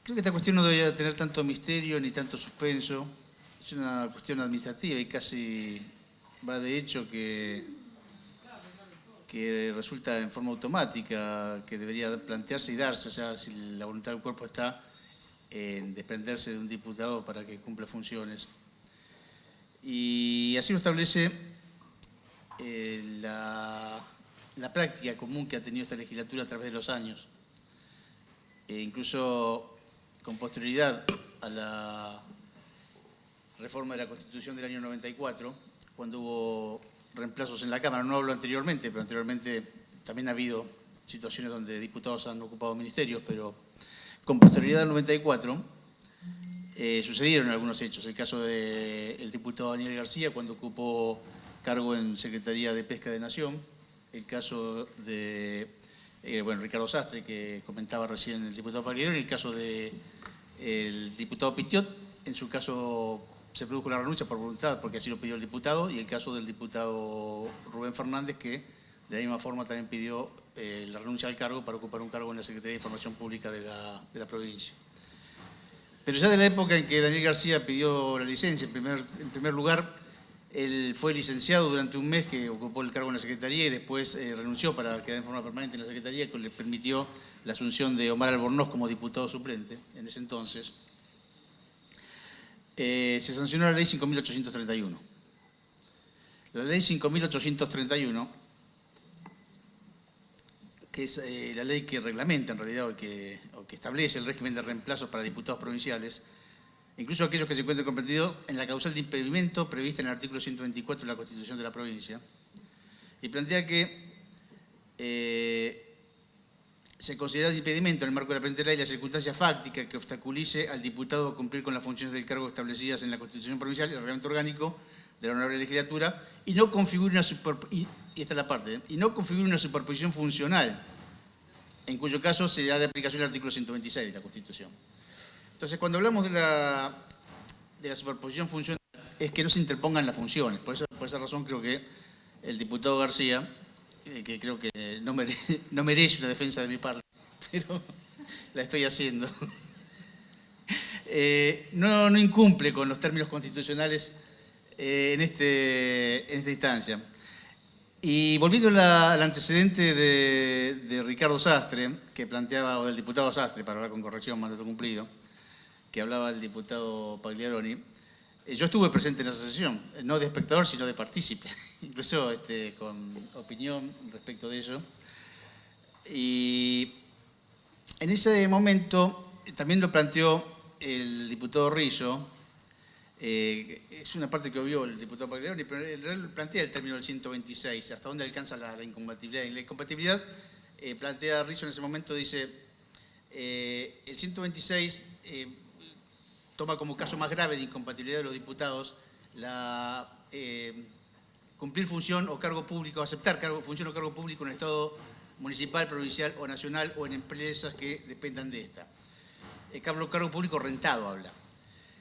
Creo que esta cuestión no debería tener tanto misterio ni tanto suspenso. Es una cuestión administrativa y casi va de hecho que resulta en forma automática, que debería plantearse y darse. O sea, si la voluntad del cuerpo está en desprenderse de un diputado para que cumpla funciones. Y así lo establece la práctica común que ha tenido esta legislatura a través de los años. Incluso con posterioridad a la reforma de la Constitución del año 94, cuando hubo reemplazos en la Cámara. No hablo anteriormente, pero anteriormente también ha habido situaciones donde diputados han ocupado ministerios, pero con posterioridad al 94 sucedieron algunos hechos. El caso del diputado Daniel García, cuando ocupó cargo en Secretaría de Pesca de Nación. El caso de Ricardo Sastre, que comentaba recién el diputado Pagliaroni. El caso del diputado Pitiot. En su caso se produjo la renuncia por voluntad, porque así lo pidió el diputado. Y el caso del diputado Rubén Fernández, que de la misma forma también pidió la renuncia al cargo para ocupar un cargo en la Secretaría de Información Pública de la provincia. Pero ya de la época en que Daniel García pidió la licencia, en primer lugar, él fue licenciado durante un mes que ocupó el cargo en la Secretaría y después renunció para quedar en forma permanente en la Secretaría, que le permitió la asunción de Omar Albornoz como diputado suplente en ese entonces. Se sancionó la ley 5.831. La ley 5.831, que es la ley que reglamenta en realidad o que establece el régimen de reemplazos para diputados provinciales, incluso aquellos que se encuentren comprendidos en la causal de impedimento prevista en el artículo 124 de la Constitución de la provincia, y plantea que se considera de impedimento en el marco de la presente ley la circunstancia fáctica que obstaculice al diputado a cumplir con las funciones del cargo establecidas en la Constitución provincial y el reglamento orgánico de la honorable legislatura y no configure una superposición funcional, en cuyo caso se da de aplicación el artículo 126 de la Constitución. Entonces, cuando hablamos de la superposición funcional, es que no se interpongan las funciones. Por esa razón creo que el diputado García, que creo que no merece una defensa de mi parte, pero la estoy haciendo, no incumple con los términos constitucionales en esta instancia. Y volviendo al antecedente de Ricardo Sastre, que planteaba, o del diputado Sastre, para hablar con corrección, mandato cumplido, que hablaba el diputado Pagliaroni, yo estuve presente en esa sesión, no de espectador, sino de partícipe, incluso con opinión respecto de ello. Y en ese momento también lo planteó el diputado Rizzo. Es una parte que obvió el diputado Pagliaroni, pero en realidad plantea el término del 126, hasta dónde alcanza la incompatibilidad. Y la incompatibilidad, plantea Rizzo en ese momento, dice, el 126 toma como caso más grave de incompatibilidad de los diputados cumplir función o cargo público, aceptar función o cargo público en el Estado municipal, provincial o nacional o en empresas que dependan de esta. Cargo público rentado habla.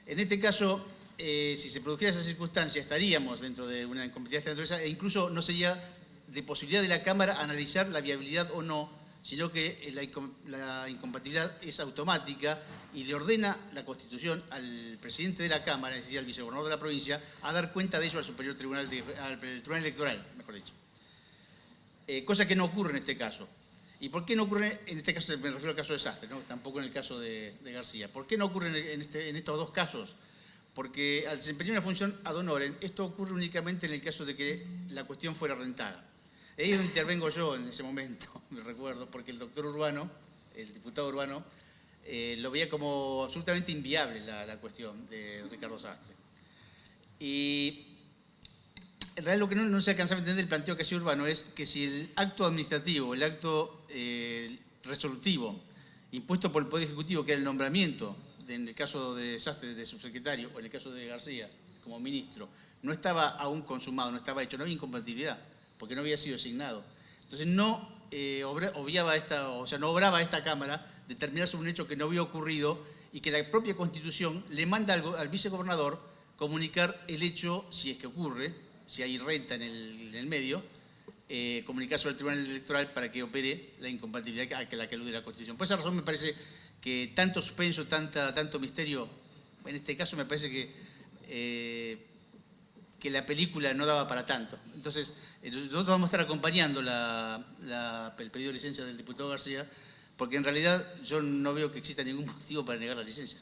En este caso, si se produjera esa circunstancia, estaríamos dentro de una incompatibilidad de esta naturaleza e incluso no sería de posibilidad de la Cámara analizar la viabilidad o no, sino que la incompatibilidad es automática y le ordena la Constitución al presidente de la Cámara, es decir, al vicegobernador de la provincia, a dar cuenta de ello al Superior Tribunal, al Tribunal Electoral, mejor dicho. Cosa que no ocurre en este caso. ¿Y por qué no ocurre en este caso? Me refiero al caso de Sastre, ¿no? Tampoco en el caso de García. ¿Por qué no ocurre en estos dos casos? Porque al desempeñar una función ad honorem, esto ocurre únicamente en el caso de que la cuestión fuera rentada. Ahí es donde intervengo yo en ese momento, me recuerdo, porque el doctor Urbano, el diputado Urbano, lo veía como absolutamente inviable la cuestión de Ricardo Sastre. Y en realidad lo que no se alcanzaba a entender del planteo que hacía Urbano es que si el acto administrativo, el acto resolutivo impuesto por el Poder Ejecutivo, que era el nombramiento, en el caso de Sastre de subsecretario o en el caso de García como ministro, no estaba aún consumado, no estaba hecho, no había incompatibilidad, porque no había sido designado. Entonces no obraba esta Cámara determinar sobre un hecho que no había ocurrido y que la propia Constitución le manda al vicegobernador comunicar el hecho, si es que ocurre, si hay renta en el medio, comunicar sobre el Tribunal Electoral para que opere la incompatibilidad a la que alude la Constitución. Por esa razón me parece que tanto suspenso, tanto misterio, en este caso me parece que la película no daba para tanto. Entonces, nosotros vamos a estar acompañando el pedido de licencia del diputado García, porque en realidad yo no veo que exista ningún motivo para negar la licencia.